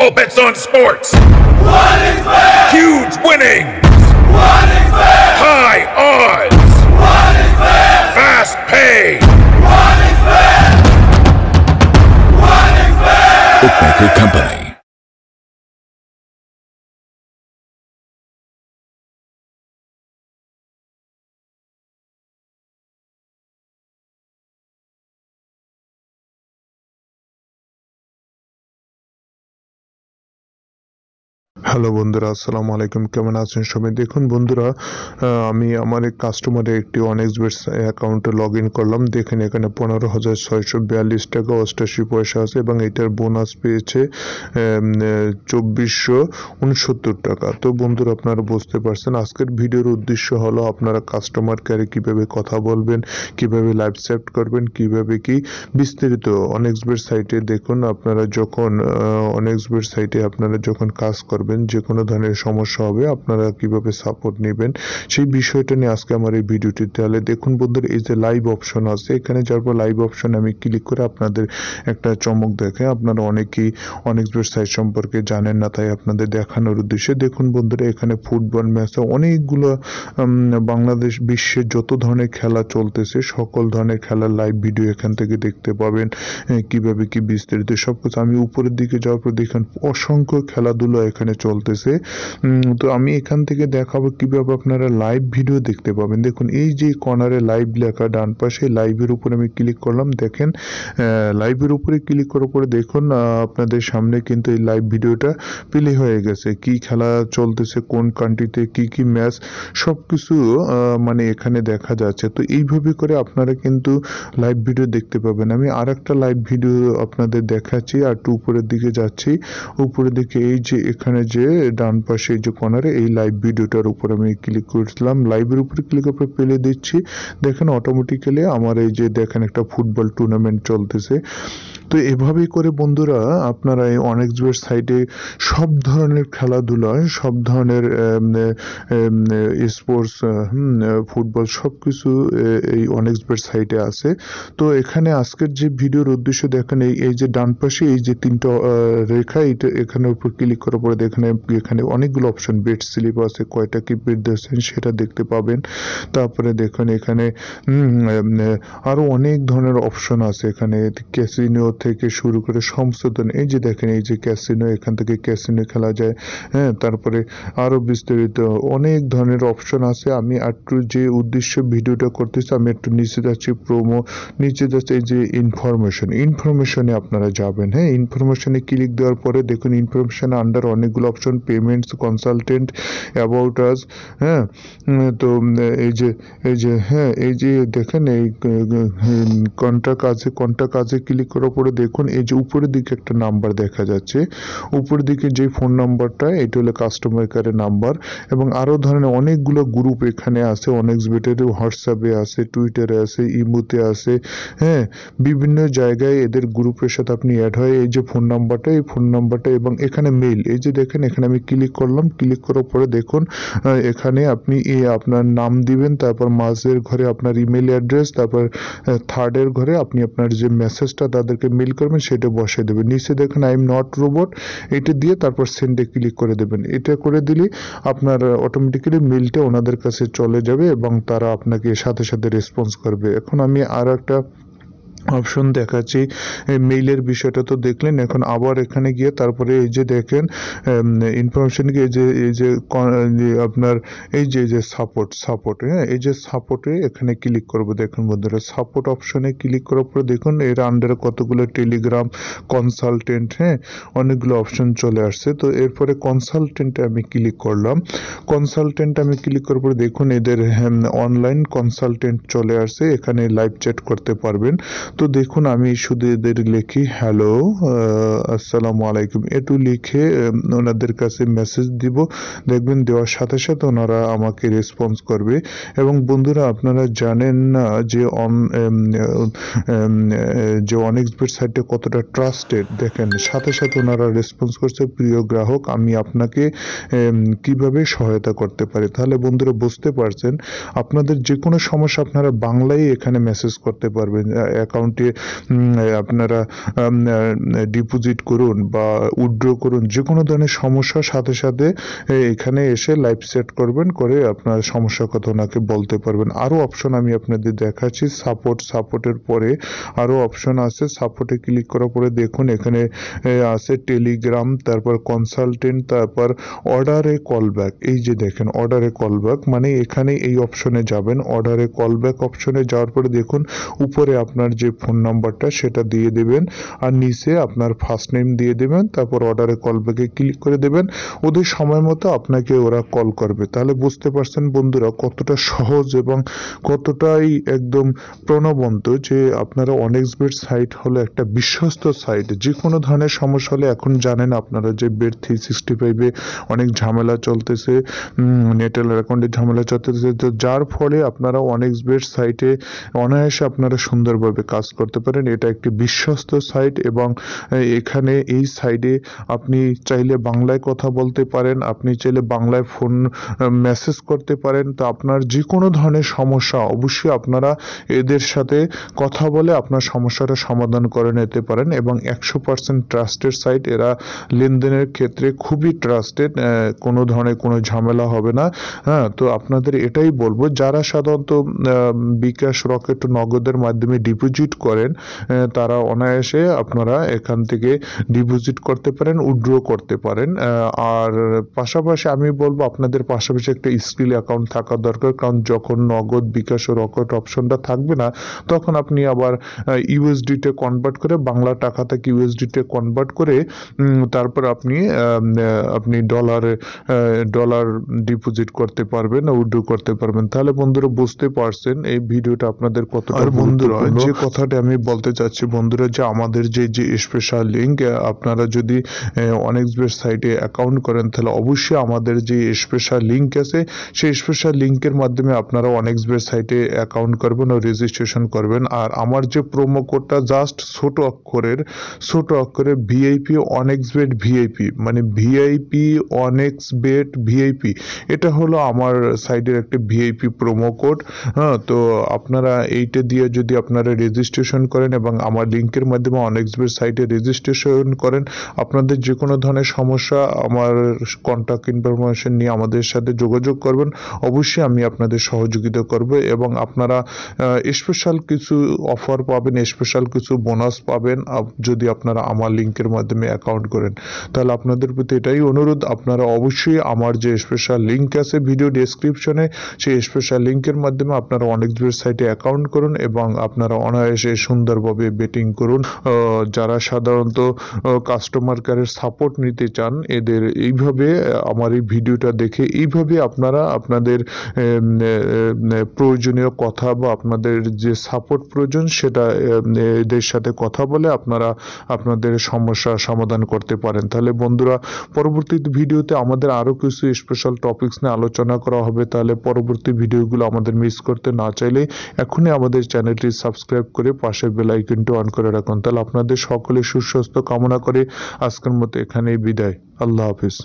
All bets on sports. What is fair? Huge winnings. What is fair? High odds. What is fair? Fast pay. What is fair? What is fair? Bookmaker Company. Hello বন্ধুরা, আসসালামু আলাইকুম। কেমন আছেন সবাই? দেখুন বন্ধুরা, আমি আমার এক কাস্টমারের একটি অনেক্সবেটস অ্যাকাউন্টে লগ ইন করলাম। দেখেন এখানে 15,642 টাকা 88 পয়সা আছে এবং এটার বোনাস পেয়েছে 2,469 টাকা। তো বন্ধুরা, আপনারা বুঝতে পারছেন আজকের ভিডিওর উদ্দেশ্য হলো আপনারা কাস্টমার কেয়ারে কীভাবে কথা বলবেন, কিভাবে লাইভ সেট করবেন, কিভাবে কি বিস্তারিত অনেক্সবেট সাইটে দেখুন আপনারা যখন অনেক্সবেট সাইটে আপনারা যখন কাজ করবেন যে কোনো ধরনের সমস্যা হবে আপনারা কিভাবে সাপোর্ট নেবেন সেই বিষয়টা নিয়ে আজকে আমার এই ভিডিওটি। তাহলে দেখুন বন্ধুরা, এই যে লাইভ অপশন আছে, এখানে যাওয়ার পর লাইভ অপশন আমি ক্লিক করে আপনাদের একটা চমক দেখে, আপনারা অনেকেই অনেক্সবেট সাইট সম্পর্কে জানেন না, তাই আপনাদের দেখানোর উদ্দেশ্যে। দেখুন বন্ধুরা, এখানে ফুটবল ম্যাচে অনেকগুলো বাংলাদেশ বিশ্বের যত ধরনের খেলা চলতেছে সকল ধরনের খেলার লাইভ ভিডিও এখান থেকে দেখতে পাবেন, কিভাবে কি বিস্তারিত সবকিছু। আমি উপরের দিকে যাওয়ার পর দেখেন অসংখ্য খেলাধুলা এখানে চলতেছে। তো আমি এখান থেকে দেখাবো কিভাবে আপনারা লাইভ ভিডিও দেখতে পাবেন। দেখুন এই যে কর্নারে লাইভ লেখা ডান পাশে, লাইভের উপরে আমি ক্লিক করলাম। দেখেন লাইভের উপরে ক্লিক করার পরে দেখুন আপনাদের সামনে কিন্তু এই লাইভ ভিডিওটা প্লে হয়ে গেছে। কি খেলা চলতেছে, কোন কান্ট্রিতে কি কি ম্যাচ সবকিছু মানে এখানে দেখা যাচ্ছে। তো এইভাবে করে আপনারা কিন্তু লাইভ ভিডিও দেখতে পাবেন। আমি আর একটা লাইভ ভিডিও আপনাদের দেখাচ্ছি, আর একটু উপরের দিকে যাচ্ছি। উপরের দিকে এই যে এখানে যে ডান পাশে যে কর্নারে এই লাইভ ভিডিওটার উপর আমি ক্লিক করছিলাম, লাইভের উপরে ক্লিক করে প্লে দিচ্ছি। দেখেন অটোমেটিক্যালি আমার এই যে দেখেন একটা ফুটবল টুর্নামেন্ট চলতেছে। তো এভাবেই করে বন্ধুরা আপনারা এই অনেক্সবেট সাইটে সব ধরনের খেলাধুলা, সব ধরনের স্পোর্টস, ফুটবল সব কিছু এই অনেক্সবেট সাইটে আছে। তো এখানে আজকের যে ভিডিওর উদ্দেশ্য দেখেন এই যে ডান পাশে এই যে তিনটা রেখা, এটা এখানে উপর ক্লিক করার পরে দেখেন এখানে অনেকগুলো অপশন, বেট স্লিপ আছে, কয়টা কি বেট দিয়েছেন সেটা দেখতে পাবেন। তারপরে দেখুন এখানে আরো অনেক ধরনের অপশন আছে। এখানে ক্যাসিনো থেকে শুরু করে সমস্ত ধরনের, এই যে দেখেন এই যে ক্যাসিনো, এখান থেকে ক্যাসিনো খেলা যায়। হ্যাঁ, তারপরে আরো বিস্তারিত অনেক ধরনের অপশন আছে। আমি একটু যে উদ্দেশ্য ভিডিওটা করতেছি, আমি একটু নিচে যাচ্ছি, প্রোমো নিচে যাচ্ছে, এই যে ইনফরমেশনে আপনারা যাবেন। হ্যাঁ, ইনফরমেশনে ক্লিক দেওয়ার পরে দেখুন ইনফরমেশনে আন্ডার অনেকগুলো option, payments, consultant, about us. হ্যাঁ, তো এই যে হ্যাঁ এই যে দেখেন এই কন্টাক্ট কাজে ক্লিক করার পরে দেখুন এই যে উপরের দিকে একটা নাম্বার দেখা যাচ্ছে। উপরের দিকে যে ফোন নাম্বারটা, এটা হলো কাস্টমার কেয়ারের নাম্বার। এবং আরও ধরনের অনেকগুলো গ্রুপ এখানে আছে, অনেক্সবেটের হোয়াটসঅ্যাপে আছে, টুইটারে আছে, ইমোতে আছে। হ্যাঁ, বিভিন্ন জায়গায় এদের গ্রুপের সাথে আপনি অ্যাড হয়। এই যে ফোন নাম্বারটা, এই ফোন নাম্বারটা এবং এখানে মেইল, এই যে দেখেন এখানে আমি ক্লিক করলাম। ক্লিক করার পরে দেখুন এখানে আপনি আপনার নাম দিবেন, তারপর মাঝের ঘরে আপনার ইমেল অ্যাড্রেস, তারপর থার্ডের ঘরে আপনি আপনার যে মেসেজটা তাদেরকে মেইল করবেন সেটা বসিয়ে দেবেন। নিচে দেখুন আই এম নট রোবট, এটা দিয়ে তারপর সেন্ডে ক্লিক করে দেবেন। এটা করে দিলে আপনার অটোমেটিক্যালি মেইলটা ওনাদের কাছে চলে যাবে এবং তারা আপনাকে সাথে সাথে রেসপন্স করবে। এখন আমি আর একটা অপশন দেখাচ্ছি। মেইলের বিষয়টা তো দেখলেন, এখন আবার এখানে গিয়ে তারপরে এই যে দেখেন ইনফরমেশন গিয়ে এই যে আপনার এই যে সাপোর্ট, হ্যাঁ, এই যে সাপোর্টে এখানে ক্লিক করবো। দেখুন বন্ধুরা, সাপোর্ট অপশনে ক্লিক করার পরে দেখুন এর আন্ডারে কতগুলো টেলিগ্রাম, কনসালটেন্ট, হ্যাঁ, অনেকগুলো অপশন চলে আসছে। তো এরপরে কনসালটেন্টে আমি ক্লিক করলাম। কনসালটেন্ট আমি ক্লিক করার পরে দেখুন এদের অনলাইন কনসালটেন্ট চলে আসছে, এখানে লাইভ চ্যাট করতে পারবেন। তো দেখুন আমি শুধু এদের লিখি হ্যালো আসসালামু আলাইকুম, একটু লিখে ওনাদের কাছে মেসেজ দিব। দেখবেন দেওয়ার সাথে সাথে ওনারা আমাকে রেসপন্স করবে। এবং বন্ধুরা, আপনারা জানেন না যে অনেক্সবেট সাইটে কতটা ট্রাস্টেড। দেখেন সাথে সাথে ওনারা রেসপন্স করছে, প্রিয় গ্রাহক আমি আপনাকে কিভাবে সহায়তা করতে পারি। তাহলে বন্ধুরা বুঝতে পারছেন, আপনাদের যে কোনো সমস্যা আপনারা বাংলায় এখানে মেসেজ করতে পারবেন। অ্যাকাউন্ট অ্যাকাউন্টে আপনারা ডিপোজিট করুন বা উইথড্র করুন, যে কোনো ধরনের সমস্যার সাথে সাথে এখানে এসে লাইভ সেট করবেন, করে আপনার সমস্যার কথা ওনাকে বলতে পারবেন। আরও অপশন আমি আপনাদের দেখাচ্ছি। সাপোর্টের পরে আরও অপশন আছে। সাপোর্টে ক্লিক করার পরে দেখুন এখানে আছে টেলিগ্রাম, তারপর কনসালটেন্ট, তারপর অর্ডারে কলব্যাক। এই যে দেখেন অর্ডারে কলব্যাক, মানে এখানে এই অপশনে যাবেন। অর্ডারে কলব্যাক অপশনে যাওয়ার পরে দেখুন উপরে আপনার যে ফোন নাম্বারটা সেটা দিয়ে দেবেন, আর নিচে আপনার ফার্স্ট নেম দিয়ে দেবেন, তারপর অর্ডারে কলব্যাকে ক্লিক করে দেবেন। ওদের সময় মতো আপনাকে ওরা কল করবে। তাহলে বুঝতে পারছেন বন্ধুরা কতটা সহজ এবং কতটাই একদম প্রাণবন্ত, যে আপনারা অনেক্সবেট সাইট হলো একটা বিশ্বস্ত সাইট। যে কোনো ধরনের সমস্যা হলে, এখন জানেন আপনারা যে বেড 365-এ অনেক ঝামেলা চলতেছে, নেটেলার অ্যাকাউন্টে ঝামেলা চলতেছে, তো যার ফলে আপনারা অনেক্সবেট সাইটে অনায়াসে আপনারা সুন্দরভাবে কাজ করতে পারেন। এটা একটি বিশ্বস্ত সাইট এবং এখানে এই সাইডে আপনি চাইলে বাংলায় কথা বলতে পারেন, আপনি চাইলে বাংলায় ফোন মেসেজ করতে পারেন। তো আপনার যে কোনো ধরনের সমস্যা অবশ্যই আপনারা এদের সাথে কথা বলে আপনার সমস্যাটা সমাধান করে নিতে পারেন। এবং 100% ট্রাস্টেড সাইট, এরা লেনদেনের ক্ষেত্রে খুবই ট্রাস্টেড, কোনো ধরনের কোনো ঝামেলা হবে না। হ্যাঁ, তো আপনাদের এটাই বলবো, যারা সাধারণত বিকাশ, রকেট, নগদের মাধ্যমে ডিপোজিট করেন তারা অনায়াসে আপনারা এখান থেকে ডিপোজিট করতে পারেন, উইথড্র করতে পারেন। আর পাশাপাশি আমি বলবো আপনাদের পাশাপাশি একটা স্কিল অ্যাকাউন্ট থাকা দরকার, কারণ যখন নগদ, বিকাশ ও রকেট অপশনটা থাকবে না তখন আপনি আবার ইউএসডিতে কনভার্ট করে, বাংলা টাকা থেকে ইউএসডিতে কনভার্ট করে তারপর আপনি ডলার ডিপোজিট করতে পারবেন, উইথড্র করতে পারবেন। তাহলে বন্ধুরা বুঝতে পারছেন এই ভিডিওটা আপনাদের কতটা। আর বন্ধুরা যে কথাটা আমি বলতে চাচ্ছি বন্ধুরা, যে আমাদের যে স্পেশাল লিঙ্ক, আপনারা যদি অনেক্সবেট সাইটে অ্যাকাউন্ট করেন তাহলে অবশ্যই আমাদের যে স্পেশাল লিঙ্ক আছে সেই স্পেশাল লিঙ্কের মাধ্যমে আপনারা অনেক্সবেট সাইটে অ্যাকাউন্ট করবেন ও রেজিস্ট্রেশন করবেন। আর আমার যে প্রোমো কোডটা জাস্ট ছোট অক্ষরে ভিআইপি অনেক্সবেট ভিআইপি, মানে ভিআইপি অনেক্সবেট ভিআইপি, এটা হলো আমার সাইডের একটা ভিআইপি প্রোমো কোড। হ্যাঁ, তো আপনারা এইটা দিয়ে যদি আপনারা রেজিস্ট্রেশন করেন এবং আমার লিঙ্কের মাধ্যমে অনেক্সবেট সাইটে রেজিস্ট্রেশন করেন, আপনাদের যে কোনো ধরনের সমস্যা আমার কন্ট্যাক্ট ইনফরমেশন নিয়ে আমাদের সাথে যোগাযোগ করবেন, অবশ্যই আমি আপনাদের সহযোগিতা করব। এবং আপনারা স্পেশাল কিছু অফার পাবেন, স্পেশাল কিছু বোনাস পাবেন যদি আপনারা আমার লিঙ্কের মাধ্যমে অ্যাকাউন্ট করেন। তাহলে আপনাদের প্রতি এটাই অনুরোধ, আপনারা অবশ্যই আমার যে স্পেশাল লিঙ্ক আছে ভিডিও ডেসক্রিপশনে, সেই স্পেশাল লিঙ্কের মাধ্যমে আপনারা অনেক্সবেট সাইটে অ্যাকাউন্ট করুন এবং আপনারা অনায়াসে সুন্দরভাবে বেটিং করুন। যারা সাধারণত কাস্টমার কেয়ারের সাপোর্ট নিতে চান, এদের এইভাবে আমার এই ভিডিওটা দেখে এইভাবে আপনারা আপনাদের প্রয়োজনীয় কথা বা আপনাদের যে সাপোর্ট প্রয়োজন সেটা এদের সাথে কথা বলে আপনারা আপনাদের সমস্যা সমাধান করতে পারেন। তাহলে বন্ধুরা পরবর্তী ভিডিওতে আমাদের আরও কিছু স্পেশাল টপিকস নিয়ে আলোচনা করা হবে। তাহলে পরবর্তী ভিডিওগুলো আমাদের মিস করতে না চাইলে এখনই আমাদের চ্যানেলটি সাবস্ক্রাইব করে পাশের বেল আইকনটি অন করে রাখুন। তাহলে আপনাদের সকলে সুস্বাস্থ্য কামনা করে আজকের মতো এখানেই বিদায়। আল্লাহ হাফিজ।